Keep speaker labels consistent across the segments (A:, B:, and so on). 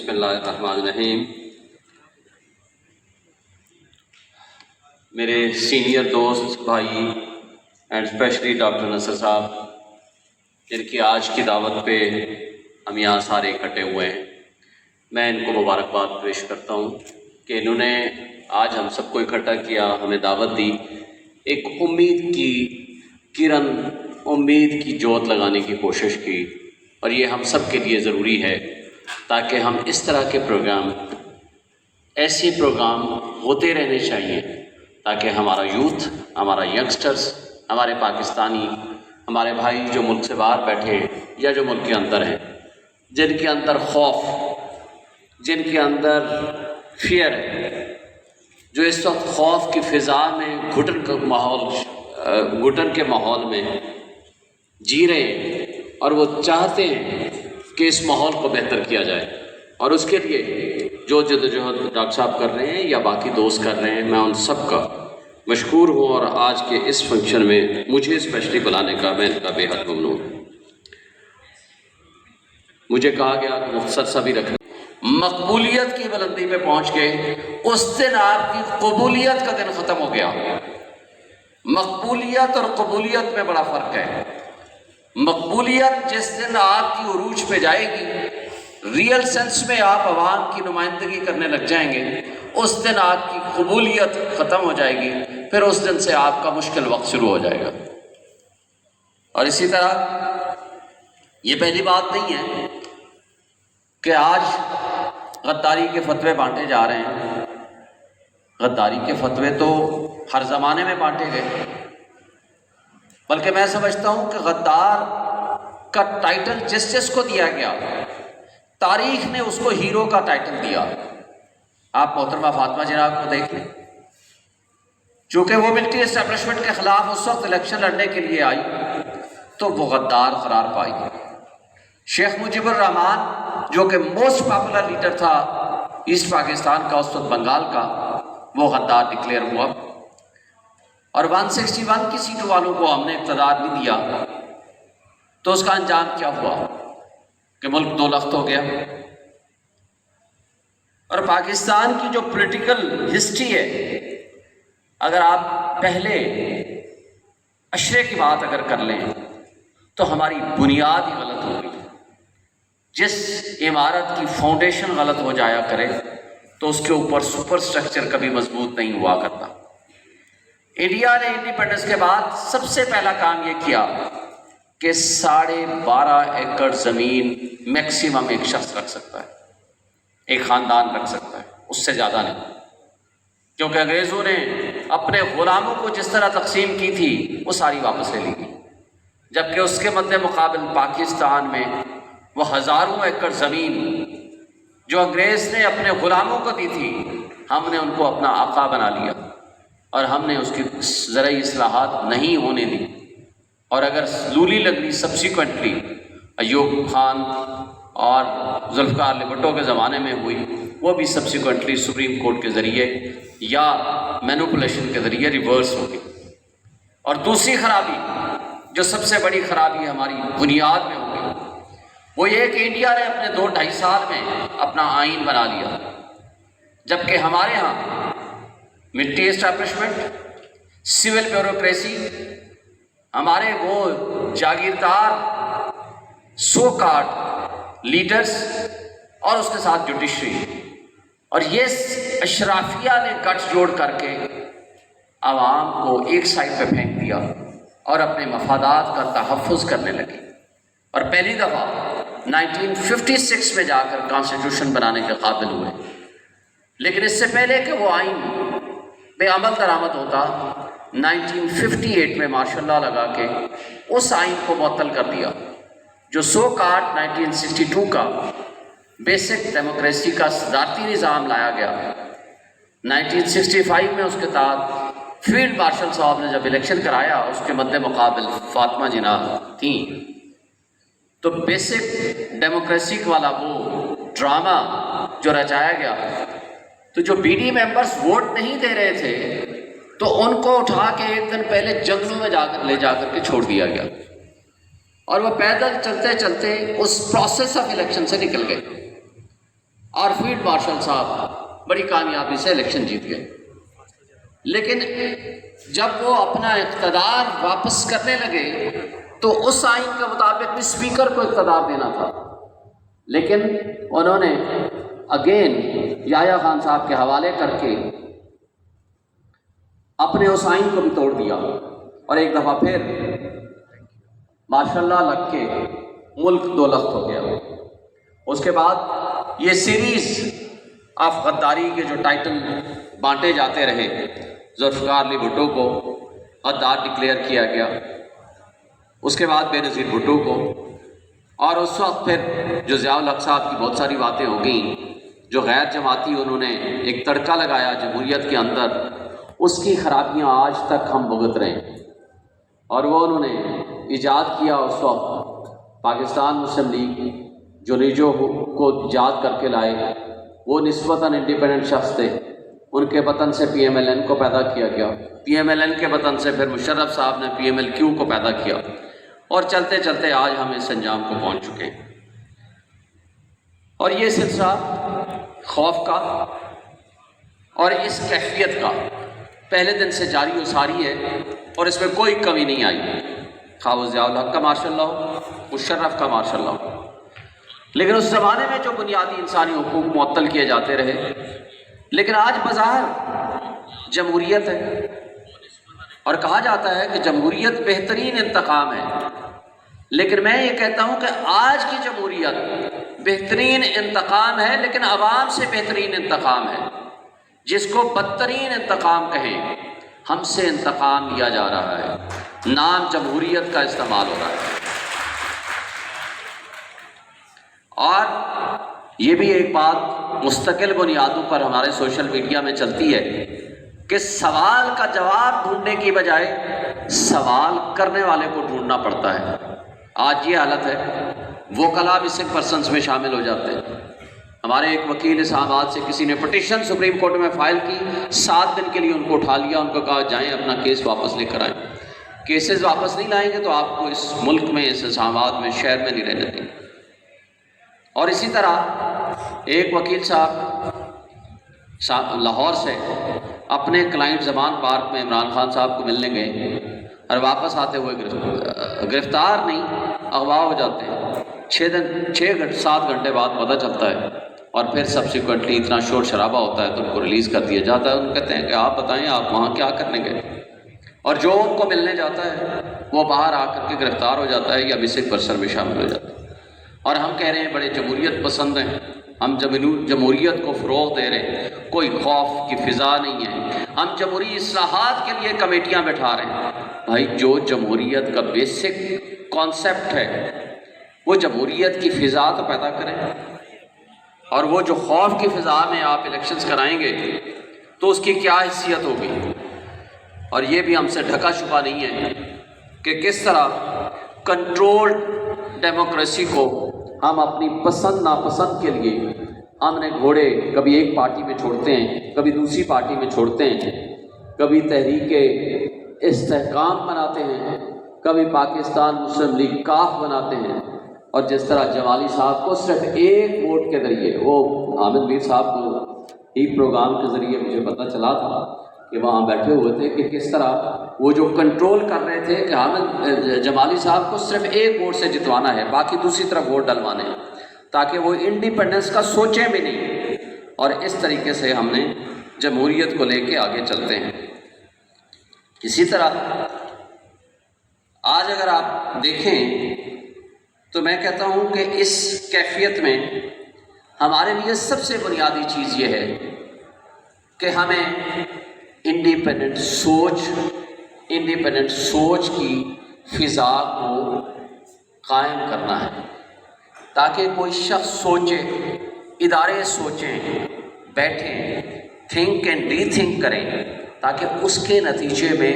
A: بسم اللہ الرحمن الرحیم۔ میرے سینئر دوست بھائی اینڈ اسپیشلی ڈاکٹر نصر صاحب، جن کی آج کی دعوت پہ ہم یہاں سارے اکٹھے ہوئے ہیں، میں ان کو مبارکباد پیش کرتا ہوں کہ انہوں نے آج ہم سب کو اکٹھا کیا، ہمیں دعوت دی، ایک امید کی کرن، امید کی جوت لگانے کی کوشش کی، اور یہ ہم سب کے لیے ضروری ہے تاکہ ہم اس طرح کے پروگرام، ایسے پروگرام ہوتے رہنے چاہیے تاکہ ہمارا یوتھ، ہمارا ینگسٹرز، ہمارے پاکستانی، ہمارے بھائی جو ملک سے باہر بیٹھے یا جو ملک کے اندر ہیں، جن کے اندر خوف، جن کے اندر فیئر ہے، جو اس وقت خوف کی فضا میں گھٹن کے ماحول میں جی رہے ہیں، اور وہ چاہتے ہیں کہ اس ماحول کو بہتر کیا جائے، اور اس کے لیے جو جدوجہد ڈاکٹر صاحب کر رہے ہیں یا باقی دوست کر رہے ہیں، میں ان سب کا مشکور ہوں، اور آج کے اس فنکشن میں مجھے اسپیشلی بلانے کا میں ان کا بے حد ممنون ہوں۔ مجھے کہا گیا کہ مختصر سا بھی رکھنا، مقبولیت کی بلندی پہ پہنچ کے اس دن آپ کی قبولیت کا دن ختم ہو گیا۔ مقبولیت اور قبولیت میں بڑا فرق ہے۔ مقبولیت جس دن آپ کی عروج پہ جائے گی، ریئل سینس میں آپ عوام کی نمائندگی کرنے لگ جائیں گے، اس دن آپ کی قبولیت ختم ہو جائے گی، پھر اس دن سے آپ کا مشکل وقت شروع ہو جائے گا۔ اور اسی طرح یہ پہلی بات نہیں ہے کہ آج غداری کے فتوے بانٹے جا رہے ہیں۔ غداری کے فتوے تو ہر زمانے میں بانٹے گئے، بلکہ میں سمجھتا ہوں کہ غدار کا ٹائٹل جس کو دیا گیا، تاریخ نے اس کو ہیرو کا ٹائٹل دیا۔ آپ محترمہ فاطمہ جناب کو دیکھ لیں، چونکہ وہ ملٹری اسٹیبلشمنٹ کے خلاف اس وقت الیکشن لڑنے کے لیے آئی تو وہ غدار قرار پائی۔ شیخ مجیب الرحمان جو کہ موسٹ پاپولر لیڈر تھا ایسٹ پاکستان کا، اس وقت بنگال کا، وہ غدار ڈکلیئر ہوا، اور 161 کی سیٹوں والوں کو ہم نے اقتدار نہیں دیا، تو اس کا انجام کیا ہوا کہ ملک دو لخت ہو گیا۔ اور پاکستان کی جو پولیٹیکل ہسٹری ہے، اگر آپ پہلے اشرے کی بات اگر کر لیں تو ہماری بنیاد ہی غلط ہو گئی۔ جس عمارت کی فاؤنڈیشن غلط ہو جایا کرے تو اس کے اوپر سپر سٹرکچر کبھی مضبوط نہیں ہوا کرتا۔ انڈیا نے انڈیپینڈنس کے بعد سب سے پہلا کام یہ کیا کہ 12.5 ایکڑ زمین میکسیمم ایک شخص رکھ سکتا ہے، ایک خاندان رکھ سکتا ہے، اس سے زیادہ نہیں، کیونکہ انگریزوں نے اپنے غلاموں کو جس طرح تقسیم کی تھی وہ ساری واپس لے لی گئی، جبکہ اس کے مد مقابل پاکستان میں وہ ہزاروں ایکڑ زمین جو انگریز نے اپنے غلاموں کو دی تھی، ہم نے ان کو اپنا آقا بنا لیا، اور ہم نے اس کی زرعی اصلاحات نہیں ہونے دی۔ اور اگر لولی لگنی سبسیکوینٹلی ایوب خان اور ذوالفقار علی بھٹو کے زمانے میں ہوئی، وہ بھی سبسیکوینٹلی سپریم کورٹ کے ذریعے یا مینوپولیشن کے ذریعے ریورس ہوگی۔ اور دوسری خرابی، جو سب سے بڑی خرابی ہماری بنیاد میں ہوگی، وہ یہ کہ انڈیا نے اپنے 2-2.5 سال میں اپنا آئین بنا لیا، جبکہ ہمارے ہاں ملٹری اسٹیبلشمنٹ، سول بیوروکریسی، ہمارے وہ جاگیردار سو کارڈ لیڈرز، اور اس کے ساتھ جوڈیشری، اور یہ اشرافیہ نے گٹھ جوڑ کر کے عوام کو ایک سائڈ پہ پھینک دیا اور اپنے مفادات کا تحفظ کرنے لگے، اور پہلی دفعہ 1956 میں جا کر کانسٹیٹیوشن بنانے کے قابل ہوئے۔ لیکن اس سے پہلے کہ وہ آئین بے عمل درآمد ہوتا، 1958 میں ماشاء اللہ لگا کے اس آئین کو معطل کر دیا، جو سو کارڈ 1962 کا بیسک ڈیموکریسی کا صدارتی نظام لایا گیا۔ 1965 میں اس کے تحت فیلڈ مارشل صاحب نے جب الیکشن کرایا، اس کے مد مقابل فاطمہ جناب تھیں، تو بیسک ڈیموکریسی والا وہ ڈرامہ جو رچایا گیا، تو جو بی ڈی ممبرز ووٹ نہیں دے رہے تھے تو ان کو اٹھا کے ایک دن پہلے جنگلوں میں لے جا کر کے چھوڑ دیا گیا، اور وہ پیدل چلتے چلتے اس پروسیس آف الیکشن سے نکل گئے، اور فیلڈ مارشل صاحب بڑی کامیابی سے الیکشن جیت گئے، لیکن جب وہ اپنا اقتدار واپس کرنے لگے تو اس آئین کے مطابق اسپیکر کو اقتدار دینا تھا، لیکن انہوں نے اگین یحییٰ خان صاحب کے حوالے کر کے اپنے اس آئین کو بھی توڑ دیا، اور ایک دفعہ پھر ماشاءاللہ لگ کے ملک دو لخت ہو گیا۔ اس کے بعد یہ سیریز آف غداری کے جو ٹائٹل بانٹے جاتے رہے، ذوالفقار علی بھٹو کو غدار ڈکلیئر کیا گیا، اس کے بعد بے نظیر بھٹو کو، اور اس وقت پھر جو ضیاء الحق صاحب کی بہت ساری باتیں ہو گئیں، جو غیر جماعتی انہوں نے ایک تڑکا لگایا جمہوریت کے اندر، اس کی خرابیاں آج تک ہم بھگت رہے ہیں۔ اور وہ انہوں نے ایجاد کیا اس وقت پاکستان مسلم لیگ، جو ریجو کو ایجاد کر کے لائے، وہ نسبتاً انڈیپینڈنٹ شخص تھے، ان کے وطن سے پی ایم ایل این کو پیدا کیا گیا، پی ایم ایل این کے وطن سے پھر مشرف صاحب نے پی ایم ایل کیو کو پیدا کیا، اور چلتے چلتے آج ہم اس انجام کو پہنچ چکے ہیں۔ اور یہ سلسلہ خوف کا اور اس کیفیت کا پہلے دن سے جاری و ساری ہے، اور اس میں کوئی کمی نہیں آئی، خواہ وہ ضیاء الحق کا ماشاءاللہ ہو، مشرف کا ماشاءاللہ ہو۔ لیکن اس زمانے میں جو بنیادی انسانی حقوق معطل کیے جاتے رہے، لیکن آج بظاہر جمہوریت ہے، اور کہا جاتا ہے کہ جمہوریت بہترین انتقام ہے، لیکن میں یہ کہتا ہوں کہ آج کی جمہوریت بہترین انتقام ہے، لیکن عوام سے بہترین انتقام ہے۔ جس کو بدترین انتقام کہیں، ہم سے انتقام لیا جا رہا ہے، نام جمہوریت کا استعمال ہو رہا ہے۔ اور یہ بھی ایک بات مستقل بنیادوں پر ہمارے سوشل میڈیا میں چلتی ہے کہ سوال کا جواب ڈھونڈنے کی بجائے سوال کرنے والے کو ڈھونڈنا پڑتا ہے۔ آج یہ حالت ہے، وکلاء مسنگ پرسنس میں شامل ہو جاتے ہیں۔ ہمارے ایک وکیل اسلام آباد سے کسی نے پٹیشن سپریم کورٹ میں فائل کی، 7 دن کے لیے ان کو اٹھا لیا، ان کو کہا جائیں اپنا کیس واپس لے کر آئیں۔ کیسز واپس نہیں لائیں گے تو آپ کو اس ملک میں، اس اسلام آباد میں، شہر میں نہیں رہنے دیں گے۔ اور اسی طرح ایک وکیل صاحب لاہور سے اپنے کلائنٹ زمان پارک میں عمران خان صاحب کو ملنے گئے، اور واپس آتے ہوئے گرفتار نہیں، اغوا ہو جاتے ہیں۔ 7 گھنٹے بعد پتہ چلتا ہے، اور پھر سبسیکوینٹلی اتنا شور شرابہ ہوتا ہے تو ان کو ریلیز کر دیا جاتا ہے۔ ان کہتے ہیں کہ آپ بتائیں آپ وہاں کیا کرنے گئے، اور جو ان کو ملنے جاتا ہے وہ باہر آ کر کے گرفتار ہو جاتا ہے یا مسنگ پرسن میں شامل ہو جاتا ہے۔ اور ہم کہہ رہے ہیں بڑے جمہوریت پسند ہیں، ہم جمہوریت کو فروغ دے رہے ہیں، کوئی خوف کی فضا نہیں ہے، ہم جمہوری اصلاحات کے لیے کمیٹیاں بٹھا رہے ہیں۔ بھائی جو جمہوریت کا بیسک کانسیپٹ ہے وہ جمہوریت کی فضا تو پیدا کریں، اور وہ جو خوف کی فضا میں آپ الیکشنز کرائیں گے تو اس کی کیا حیثیت ہوگی۔ اور یہ بھی ہم سے ڈھکا چھپا نہیں ہے کہ کس طرح کنٹرولڈ ڈیموکریسی کو ہم اپنی پسند ناپسند کے لیے ہم نے گھوڑے کبھی ایک پارٹی میں چھوڑتے ہیں، کبھی دوسری پارٹی میں چھوڑتے ہیں، کبھی تحریک استحکام بناتے ہیں، کبھی پاکستان مسلم لیگ کاف بناتے ہیں۔ اور جس طرح جمالی صاحب کو صرف ایک ووٹ کے ذریعے، وہ حامد میر صاحب کو ہی پروگرام کے ذریعے مجھے پتہ چلا تھا کہ وہاں بیٹھے ہوئے تھے کہ کس طرح وہ جو کنٹرول کر رہے تھے کہ حامد جمالی صاحب کو صرف ایک ووٹ سے جتوانا ہے، باقی دوسری طرف ووٹ ڈلوانے ہیں، تاکہ وہ انڈیپینڈنس کا سوچیں بھی نہیں۔ اور اس طریقے سے ہم نے جمہوریت کو لے کے آگے چلتے ہیں۔ اسی طرح آج اگر آپ دیکھیں تو میں کہتا ہوں کہ اس کیفیت میں ہمارے لیے سب سے بنیادی چیز یہ ہے کہ ہمیں انڈیپینڈنٹ سوچ کی فضا کو قائم کرنا ہے، تاکہ کوئی شخص سوچے، ادارے سوچیں، بیٹھیں، تھنک اینڈ ری تھنک کریں، تاکہ اس کے نتیجے میں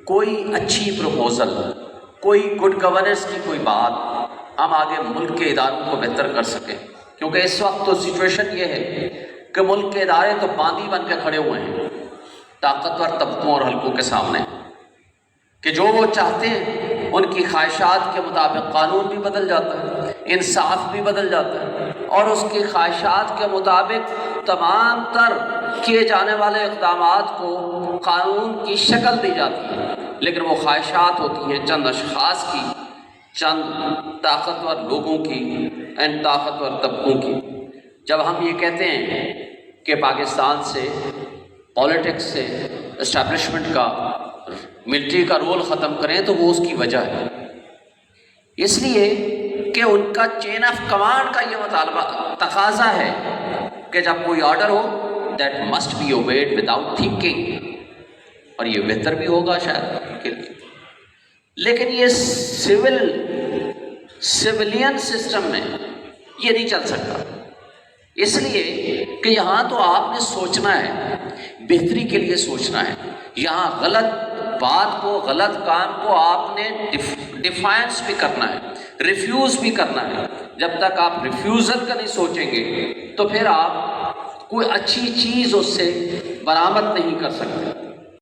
A: کوئی اچھی پروپوزل، کوئی گڈ گورننس کی کوئی بات ہم آگے ملک کے اداروں کو بہتر کر سکیں۔ کیونکہ اس وقت تو سچویشن یہ ہے کہ ملک کے ادارے تو باندھی بن کے کھڑے ہوئے ہیں طاقتور طبقوں اور حلقوں کے سامنے، کہ جو وہ چاہتے ہیں ان کی خواہشات کے مطابق قانون بھی بدل جاتا ہے، انصاف بھی بدل جاتا ہے، اور اس کی خواہشات کے مطابق تمام تر کیے جانے والے اقدامات کو قانون کی شکل دی جاتی ہے، لیکن وہ خواہشات ہوتی ہیں چند اشخاص کی، چند طاقتور لوگوں کی، طاقتور طبقوں کی۔ جب ہم یہ کہتے ہیں کہ پاکستان سے، پولیٹکس سے، اسٹیبلشمنٹ کا، ملٹری کا رول ختم کریں، تو وہ اس کی وجہ ہے، اس لیے کہ ان کا چین آف کمانڈ کا یہ مطالبہ تقاضا ہے کہ جب کوئی آرڈر ہو that must be obeyed without thinking, اور یہ بہتر بھی ہوگا شاید کے لیے۔ لیکن یہ سویلین سسٹم میں یہ نہیں چل سکتا، اس لیے کہ یہاں تو آپ نے سوچنا ہے، بہتری کے لیے سوچنا ہے، یہاں غلط بات کو، غلط کام کو آپ نے ڈیفائنس بھی کرنا ہے، ریفیوز بھی کرنا ہے۔ جب تک آپ ریفیوزل کا نہیں سوچیں گے تو پھر آپ کوئی اچھی چیز اس سے برآمد نہیں کر سکتے۔